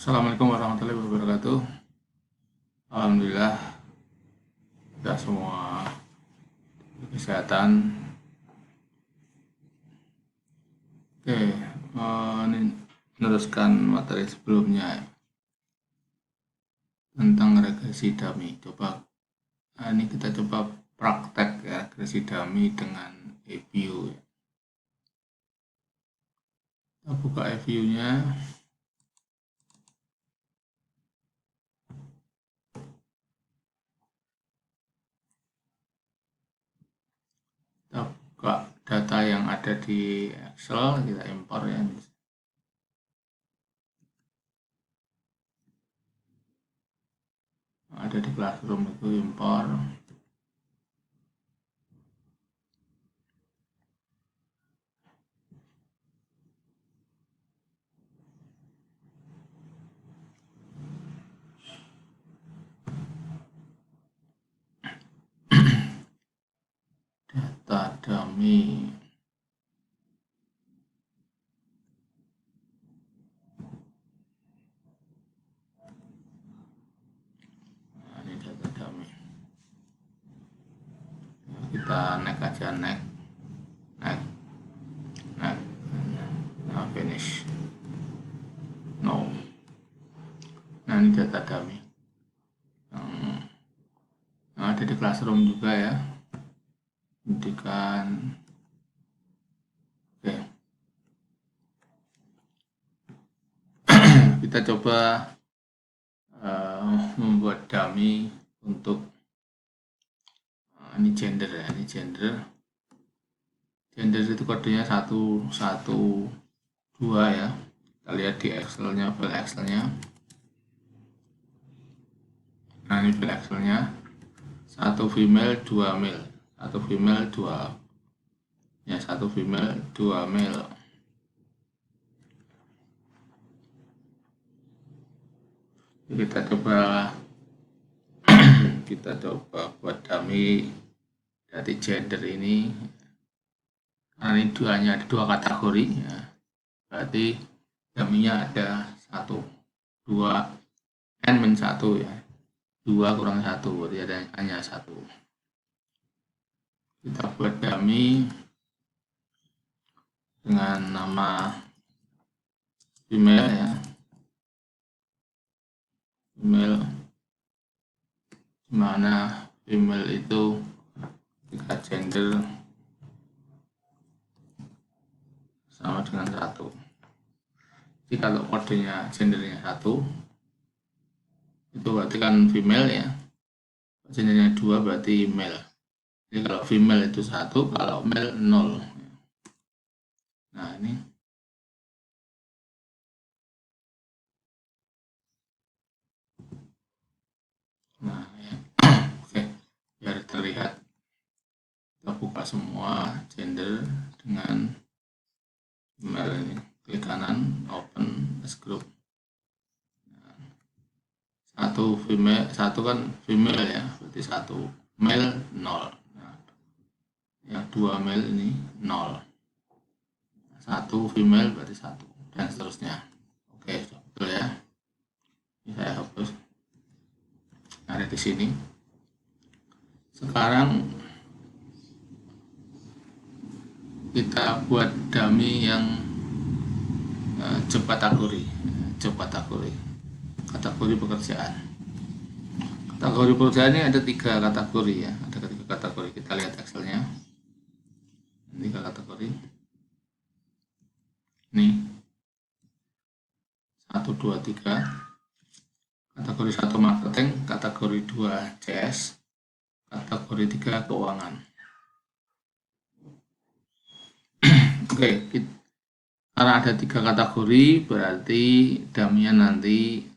Assalamualaikum warahmatullahi wabarakatuh. Alhamdulillah kita semua kesehatan. Oke, ini meneruskan materi sebelumnya tentang regresi dummy. Ini kita coba praktek ya, regresi dummy dengan EView. Kita buka EView-nya. Kita buka data yang ada di Excel, kita impor ya. Ada di Classroom itu impor. Data dummy. Kita next aja, next, nah, finish, no. Nah, ini data dummy yang ada di Classroom juga ya, pendidikan. Oke. Kita coba membuat dummy untuk ini gender ya, ini gender itu kodenya 112 ya. Kita lihat di Excelnya, file Excelnya. Nah, ini file Excelnya, 1 female 2 male, 1 female 2 ya, 1 female 2 male. Kita coba buat dummy dari gender ini. Karena ini hanya ada 2 kategori ya, berarti dummy-nya ada 1, 2, n-1 ya, 2 kurang 1, berarti ada hanya 1. Kita buat dummy dengan nama female ya, female, dimana female itu jika gender sama dengan 1. Jadi kalau kodenya gendernya 1 itu berarti kan female ya, gendernya 2 berarti male. Jadi kalau female itu 1, kalau male 0. Nah, ini nah ya. Oke, biar terlihat, kita buka semua gender dengan female ini, klik kanan, open as group. 1 female, 1 kan female ya, berarti 1 male 0. Nah, yang 2 male ini 0. 1 female berarti 1, dan seterusnya. Oke, betul ya. Ini saya hapus. Ada di sini. Sekarang kita buat dummy yang job kategori, kategori pekerjaan. Kategori pekerjaan ini ada 3 kategori ya, ada 3 kategori. Kita lihat Excelnya, 3 kategori. Nih, 1, 2, 3. Kategori 1 marketing, kategori 2 CS, kategori 3 keuangan. Oke, karena ada 3 kategori, berarti dummy-nya nanti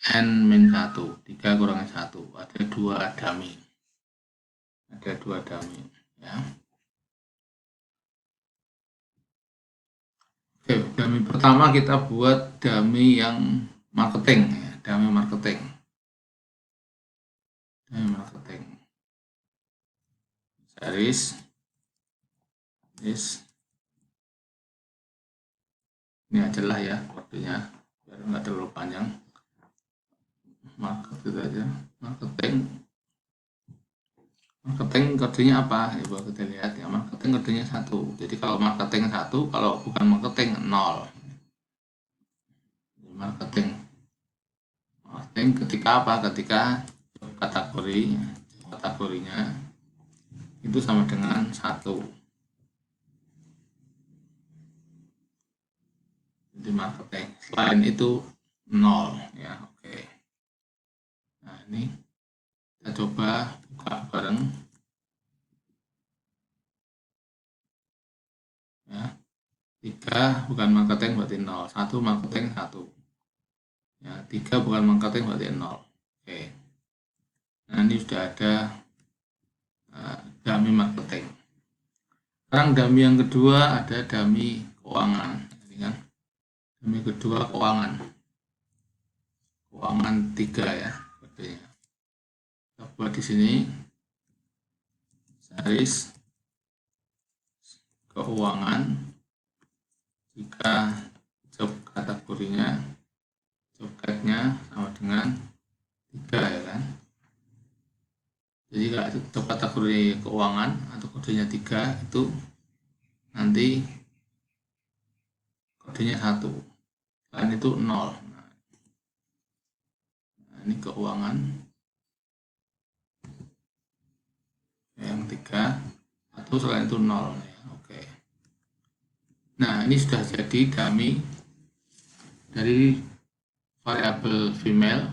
n-1, 3 kurang 1, ada 2 dummy. Ada 2 dummy ya. Oke, dummy pertama kita buat dummy yang marketing ya, dummy marketing. Series ini aja lah ya kodenya biar nggak terlalu panjang. Market itu aja, marketing kodenya apa, coba kita lihat ya. Marketing kodenya 1. Jadi kalau marketing 1, kalau bukan marketing 0. Marketing ketika apa, ketika kategorinya itu sama dengan 1. Jadi marketing, selain itu 0 ya. Oke, nah ini kita coba buka bareng ya. 3 bukan marketing berarti 0, 1 marketing 1 ya. 3 bukan marketing berarti 0. Oke, nah ini sudah ada dummy marketing. Sekarang dummy yang kedua ada dummy keuangan, ini kan dummy kedua keuangan 3 ya kodenya. Kita buat di sini series keuangan jika job kategorinya, job tag-nya sama dengan 3 ya kan. Jadi kalau job kategori keuangan atau kodenya 3 itu nanti kodenya 1, selain itu 0. Nah, ini keuangan yang 3 atau selain itu 0 ya. Oke, nah ini sudah jadi dummy dari variabel female,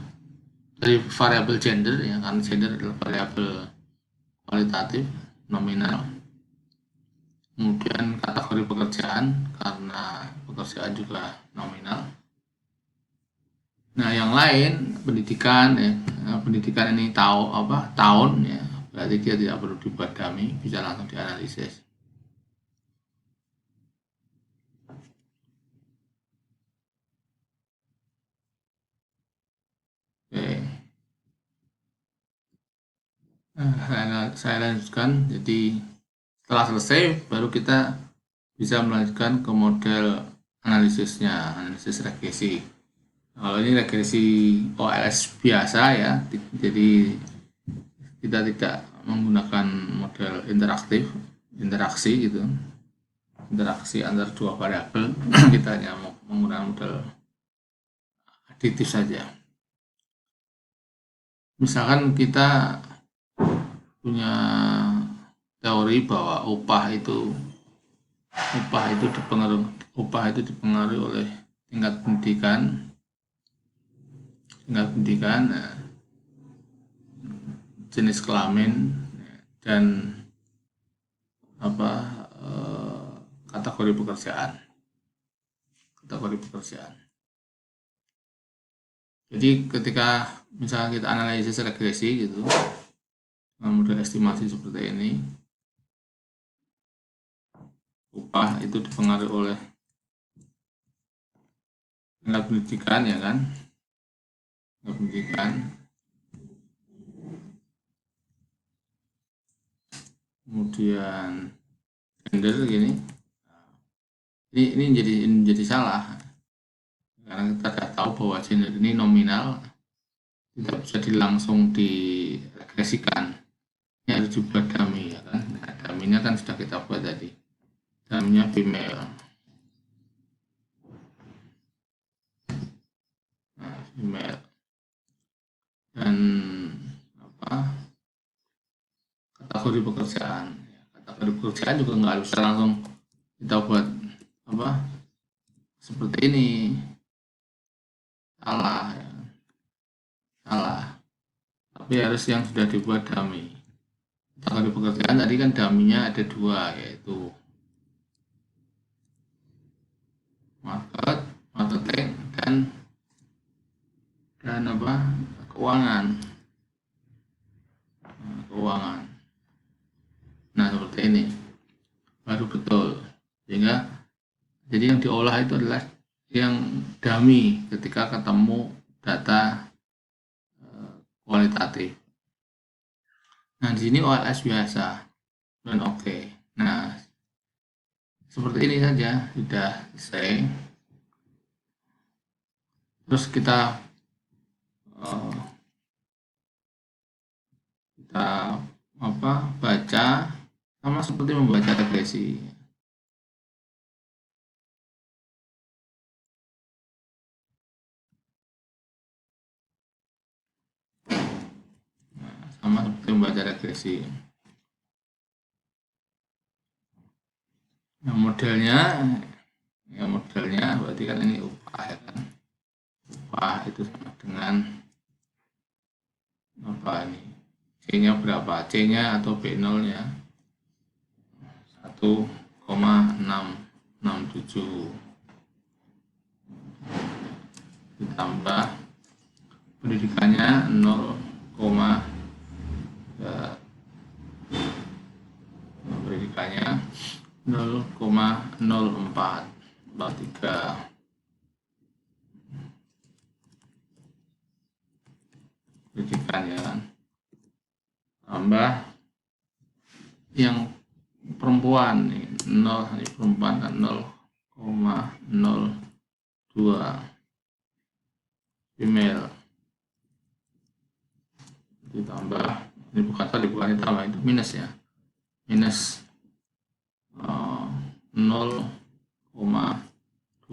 dari variabel gender ya, karena gender adalah variabel kualitatif nominal. Kemudian kategori pekerjaan karena pekerjaan juga nominal. Nah yang lain pendidikan ya, pendidikan ini tahun ya, berarti dia tidak perlu dibuat dummy, bisa langsung dianalisis. Oke, nah, saya lanjutkan. Jadi setelah selesai baru kita bisa melanjutkan ke model analisisnya, analisis regresi. Kalau ini regresi OLS biasa ya, jadi kita tidak menggunakan model interaksi gitu, interaksi antar dua variabel. Kita hanya menggunakan model aditif saja. Misalkan kita punya teori bahwa upah itu dipengaruhi oleh tingkat pendidikan, jenis kelamin dan kategori pekerjaan. Jadi ketika misalnya kita analisis regresi gitu dengan model estimasi seperti ini, upah itu dipengaruhi oleh tingkat pendidikan ya kan, tingkat pendidikan, kemudian gender gini. Ini jadi salah karena kita sudah tahu bahwa gender ini nominal, tidak bisa langsung diregresikan. Ini harus dibuat dummy ya kan. Nah, dummy-nya kan sudah kita buat tadi. Dummy-nya female. Nah, female. Dan kategori pekerjaan. Kategori pekerjaan juga nggak bisa langsung kita buat seperti ini. Salah ya. Tapi harus yang sudah dibuat dummy. Kategori pekerjaan tadi kan dummy-nya ada 2, yaitu marketing dan keuangan. Nah seperti ini baru betul, sehingga jadi yang diolah itu adalah yang dummy ketika ketemu data kualitatif. Nah di sini OLS biasa dan oke. Nah seperti ini saja sudah selesai. Terus kita baca sama seperti membaca regresi. Sama seperti membaca regresi. Nah, modelnya berarti kan ini upah ya kan. Upah itu sama dengan apa ini? C-nya berapa? C-nya atau B0 nya 1,667 ditambah pendidikannya 0,0443 pendidikannya kan, tambah yang perempuan nih 0, ini perempuan kan 0,02 female ditambah ini bukan ditambah, itu minus ya, minus 0,249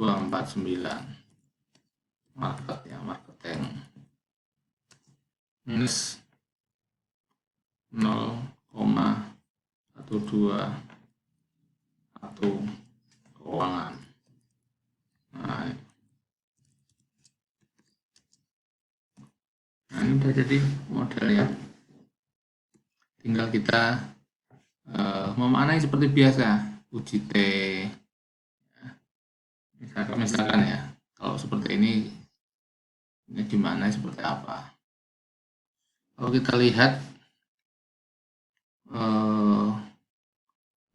market ya, marketing minus 0,121 keuangan. Nah, ini udah jadi modelnya, tinggal kita memaknai seperti biasa, uji T misalkan ya, kalau seperti ini gimana, seperti apa. Kalau kita lihat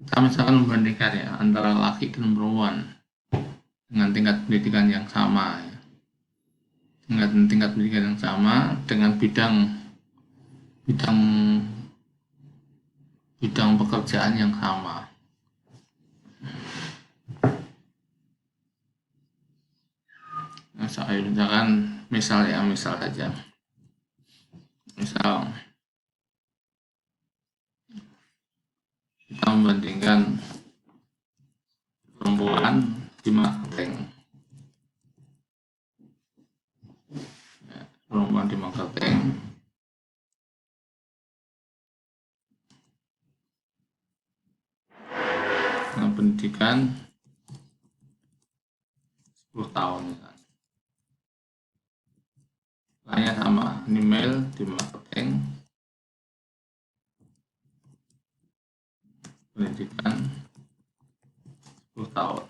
kita misalkan membandingkan ya antara laki dan perempuan dengan tingkat pendidikan yang sama ya. Dengan tingkat pendidikan yang sama, dengan bidang pekerjaan yang sama. Misalkan misal saja. Misal kita membandingkan perempuan di marketing. Perempuan di marketing dengan pendidikan 10 tahun kan. Lainnya sama, ini male di marketing pendidikan 10 tahun.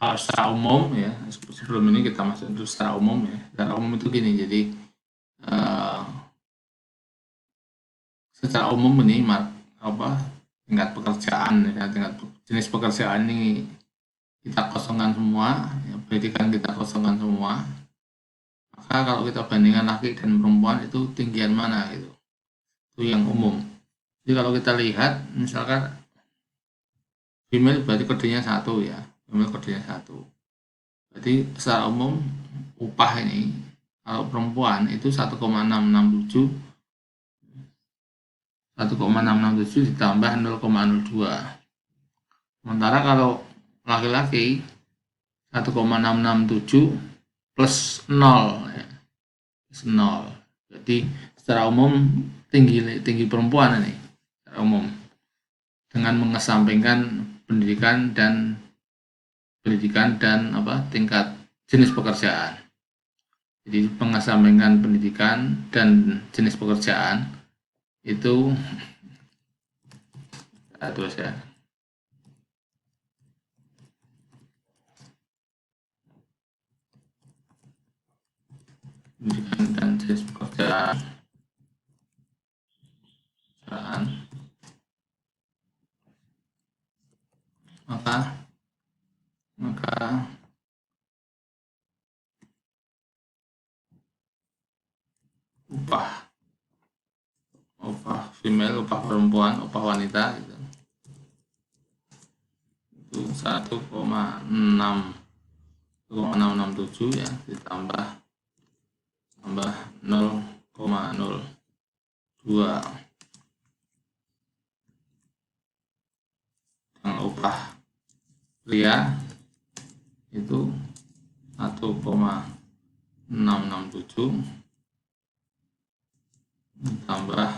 Kalau secara umum ya, sebelum ini kita masuk itu secara umum ya. Secara umum itu gini, jadi secara umum ini tingkat pekerjaan ya, tingkat jenis pekerjaan ini kita kosongkan semua ya, pendidikan kita kosongkan semua, maka kalau kita bandingkan laki dan perempuan itu tinggian mana gitu, itu yang umum. Jadi kalau kita lihat misalkan female berarti kodenya 1 ya, female kodenya 1, berarti secara umum upah ini kalau perempuan itu 1,667 ditambah 0,02. Sementara kalau laki-laki 1,667 plus 0 ya. Plus 0. Jadi secara umum tinggi perempuan ini secara umum, dengan mengesampingkan pendidikan dan tingkat jenis pekerjaan. Jadi mengesampingkan pendidikan dan jenis pekerjaan itu terus ya. Pendidikan dan jenis pekerjaan. Maka upah female, upah perempuan, upah wanita gitu. Itu 1,667 ya, ditambah 0,02. Yang upah pria itu 1,667 ditambah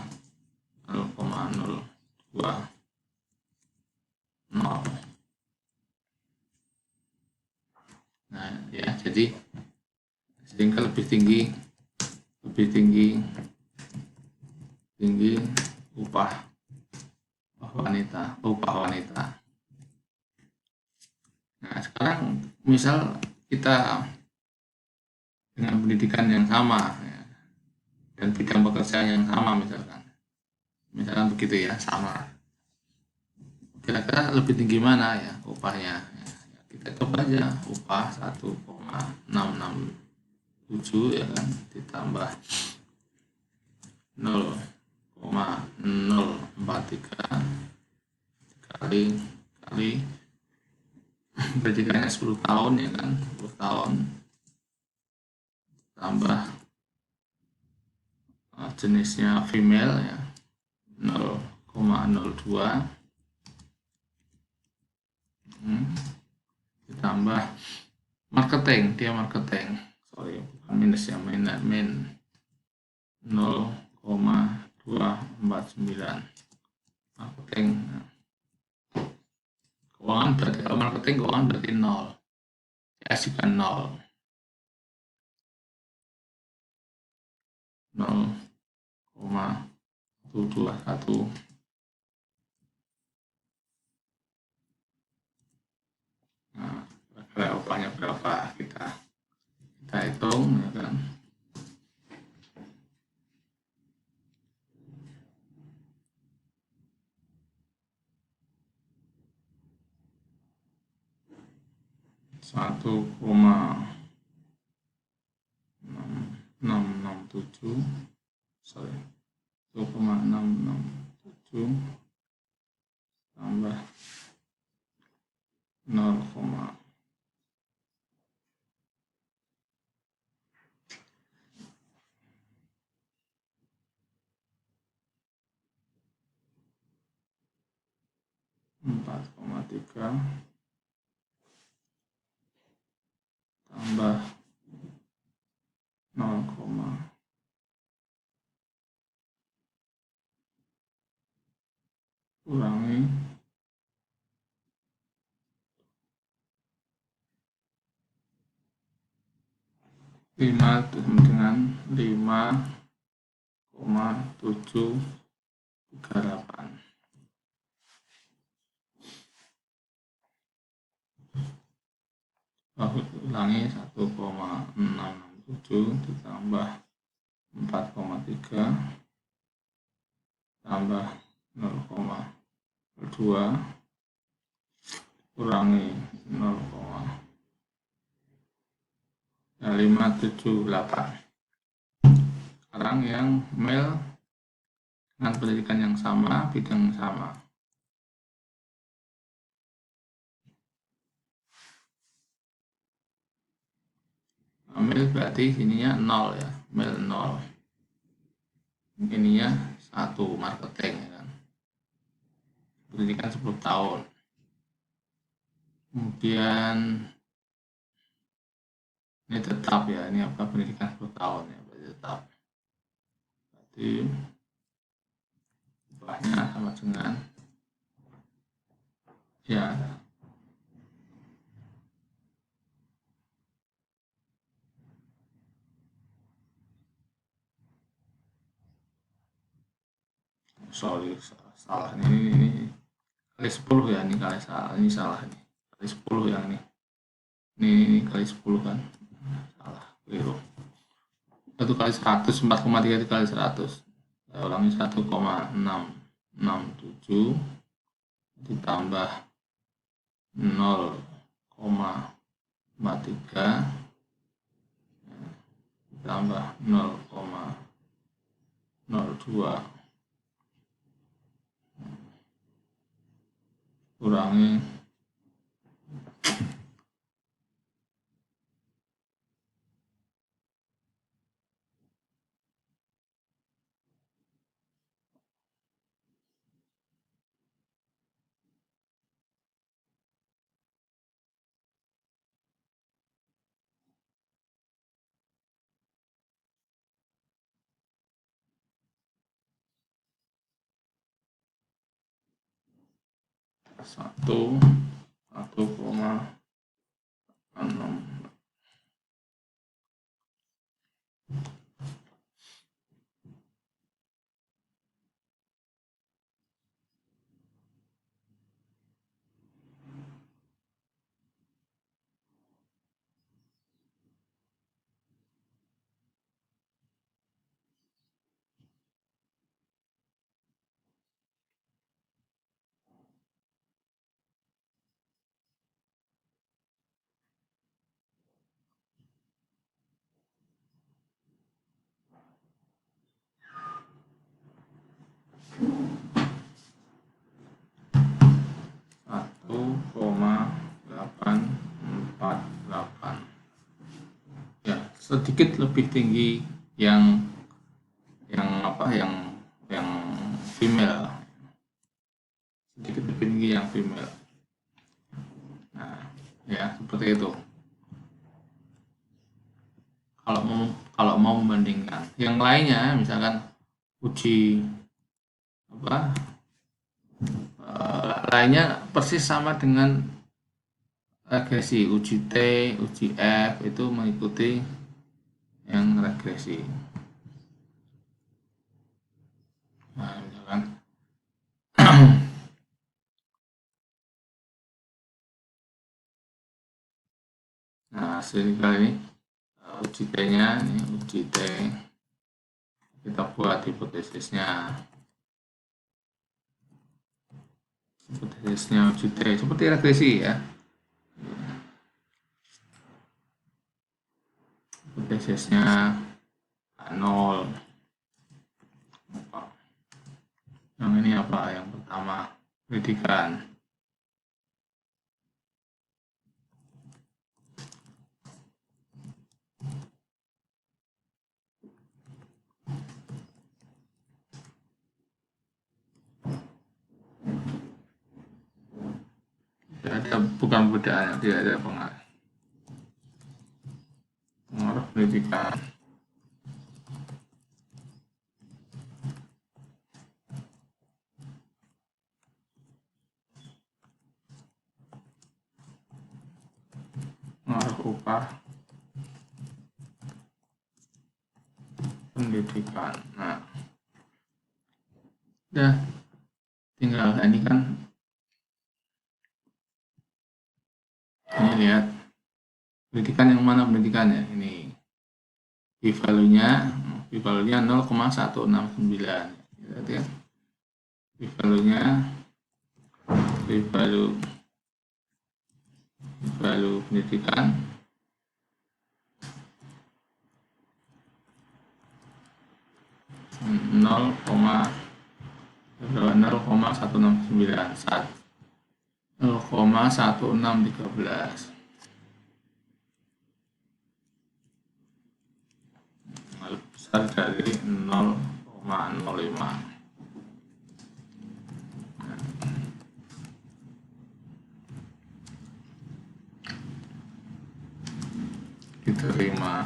0,020. Nah ya, jadi sehingga lebih tinggi upah wanita. Nah sekarang misal kita dengan pendidikan yang sama ya, dan bidang pekerjaan yang sama misalkan begitu ya, sama, kira-kira lebih tinggi mana ya upahnya ya, kita coba aja upah 1,667 ya kan, ditambah 0,043 kali pendidikannya 10 tahun ya kan, 10 tahun tambah jenisnya female ya 0,02 ditambah marketing, sorry bukan minus ya, min 0,249 marketing. Keuangan berarti, kalau marketing keuangan berarti 0 ya, juga 0,121. Nah, upahnya berapa kita hitung ya kan. Satu koma 667 tambah 0,4,3 tambah 0, kurangi 5 dengan 5,738. Ulangi 1,667 ditambah 4,3 tambah 0,2 kurangi 0,578. Sekarang yang male dengan pendidikan yang sama, bidang yang sama. Male berarti ininya 0 ya, male 0. Ininya 1 marketing ya kan. Pendidikan 10 tahun. Kemudian ini tetap ya, ini apa, pendidikan 10 tahun ya, berarti tetap. Berarti upahnya sama dengan ya sorry salah ini kali 10 ya, ini kali salah, ini salah, ini kali 10 yang ini kali 10 kan, salah, keliru. 1 kali 100, 4,3 kali 100. Saya ulangi, 1,667 ditambah 0,43 ditambah 0,249 2 kurangi 1,6. Ya, sedikit lebih tinggi yang female, sedikit lebih tinggi yang female. Nah, ya seperti itu. Kalau mau membandingkan yang lainnya, misalkan uji lainnya persis sama dengan regresi. Uji T, uji F itu mengikuti yang regresi. Nah, misalkan nah hasil kali ini uji T-nya, ini uji T, kita buat hipotesisnya uji T seperti regresi ya. Hipotesisnya 0. Yang ini apa? Yang pertama, pendidikan. Bukan perbedaan, tidak ada pengaruh pendidikan. Pengaruh upah pendidikan. Nah, ya tinggal ini kan, ini lihat pendidikan yang mana pendidikannya. Ini p-value-nya 0,169. Lihat ya, p-value-nya p-value pendidikan 0,1613 lebih besar dari 0,05. Diterima.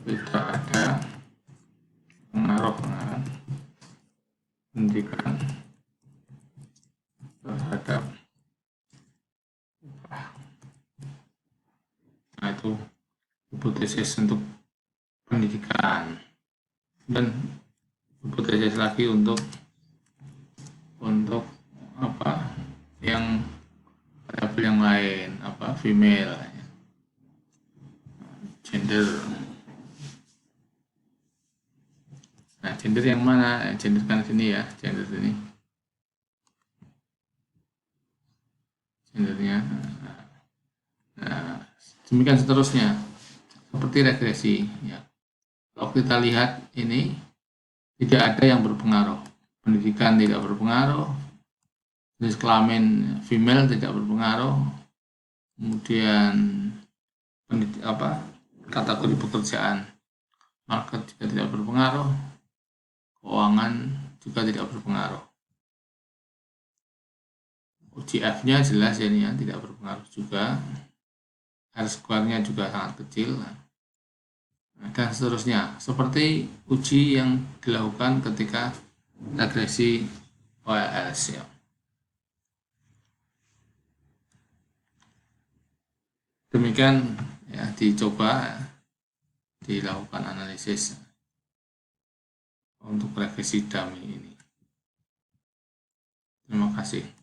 Tidak ada pengaruh pendidikan terhadap upah. Nah, itu hipotesis untuk pendidikan, dan hipotesis lagi untuk apa yang variabel yang lain, apa female, gender. Nah, gender yang mana? Gender kan sini ya, gender sini. Gendernya. Nah, Demikian seterusnya, seperti regresi. Ya. Kalau kita lihat ini tidak ada yang berpengaruh. Pendidikan tidak berpengaruh, jenis kelamin female tidak berpengaruh, kemudian kategori pekerjaan market juga tidak berpengaruh, keuangan juga tidak berpengaruh. UGF-nya jelas ya, ini ya, tidak berpengaruh juga. R-square-nya juga sangat kecil. Dan seterusnya, seperti uji yang dilakukan ketika regresi OLS ya. Demikian ya, dicoba dilakukan analisis untuk regresi dummy ini. Terima kasih.